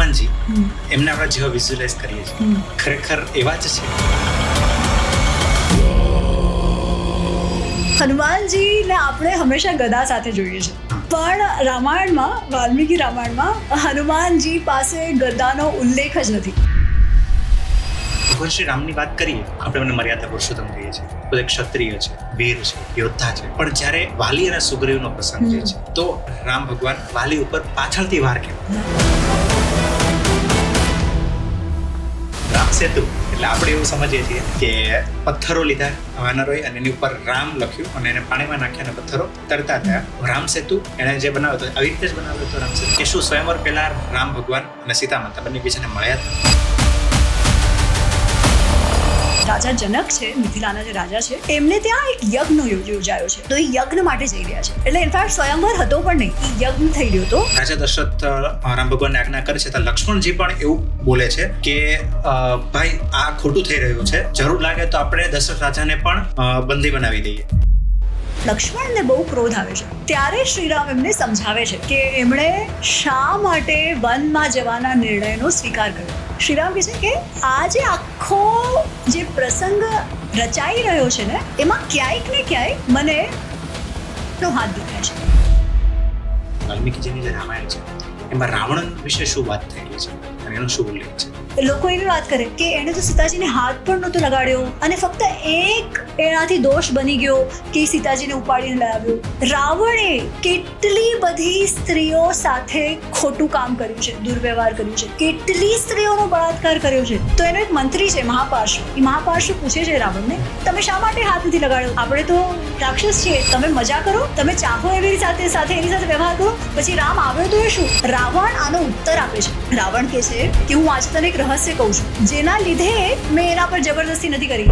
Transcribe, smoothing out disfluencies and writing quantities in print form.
હનુમાનજી એમને આપણે જેવા વિઝ્યુઅલાઇઝ કરીએ છીએ ખરેખર એવા જ છે. હનુમાનજીને આપણે હંમેશા ગદા સાથે જોઈએ છે, પણ રામાયણમાં, વાલ્મીકી રામાયણમાં હનુમાનજી પાસે ગદાનો ઉલ્લેખ જ નથી. ભગવાન શ્રી રામની વાત કરીએ, આપણે એમને મર્યાદા પુરુષોત્તમ કહીએ છીએ, તો એક ક્ષત્રિય છે, વીર છે, યોદ્ધા છે. પણ જ્યારે વાલી અને સુગ્રીવનો પ્રસંગ જે છે, તો રામ ભગવાન વાલી ઉપર પાછળથી વાર ખેંચે. રામ સેતુ એટલે આપણે એવું સમજીએ છીએ કે પથ્થરો લીધા વાનરોએ અને એની ઉપર રામ લખ્યું અને એને પાણીમાં નાખ્યા અને પથ્થરો તરતા થયા. રામ સેતુ એને જે બનાવ્યો હતો આવી રીતે જ બનાવ્યો હતો રામ સેતુ. કે શું સ્વયંવર પહેલા રામ ભગવાન અને સીતા માતા બંને બીજાને મળ્યા હતા. રાજા જનક છે, મિથિલાના જે રાજા છે, એમને ત્યાં એક યજ્ઞ યોજાયો છે, તો એ યજ્ઞ માટે જઈ રહ્યા છે. એટલે ઇનફેક્ટ સ્વયંવર હતો પણ નહીં, એ યજ્ઞ થઈ રહ્યો હતો. રાજા દશરથ રામ ભગવાનને આજ્ઞા કરે છે, તો લક્ષ્મણજી પણ એવું બોલે છે કે ભાઈ આ ખોટું થઈ રહ્યું છે, જરૂર લાગે તો આપણે દશરથ રાજાને પણ બંદી બનાવી દઈએ. લક્ષ્મણને બહુ ક્રોધ આવે છે. ત્યારે શ્રીરામ એમને સમજાવે છે કે એમણે શા માટે વનમાં જવાના નિર્ણયનો સ્વીકાર કર્યો. શ્રીરામ કહે છે કે આ જે આખો જે પ્રસંગ રચાઈ રહ્યો છે ને, એમાં ક્યાંક ને ક્યાંક મને હાથ દેખાય છે. વાલ્મીકીજીની જે રામાયણ છે એમાં રાવણ વિશે શું વાત થયેલી છે અને એનો શું ઉલ્લેખ છે. લોકો એવી વાત કરે કે એણે તો સીતાજીને હાથ પણ નહોતો લગાડ્યો અને ફક્ત એક એનાથી દોષ બની ગયો કે સીતાજીને ઉપાડીને લાવ્યો. રાવણે કેટલી બધી સ્ત્રીઓ સાથે ખોટું કામ કર્યું છે, દુર્વ્યવહાર કર્યું છે, કેટલી સ્ત્રીઓનો બળાત્કાર કર્યો છે. તો એનો એક મંત્રી છે મહાપાર્શ્વ. એ મહાપાર્શ્વ પૂછે છે રાવણને, તમે શા માટે હાથ નથી લગાડ્યો? આપણે તો રાક્ષસ છીએ, તમે મજા કરો, તમે ચાહો એવી સાથે એની સાથે વ્યવહાર કરો. પછી રામ આવ્યો તો એ શું? રાવણ આનો ઉત્તર આપે છે. રાવણ કહે છે કે હું આજે તને એક રહસ્ય કહું છું, જેના લીધે મેં એના પર જબરદસ્તી નથી કરી.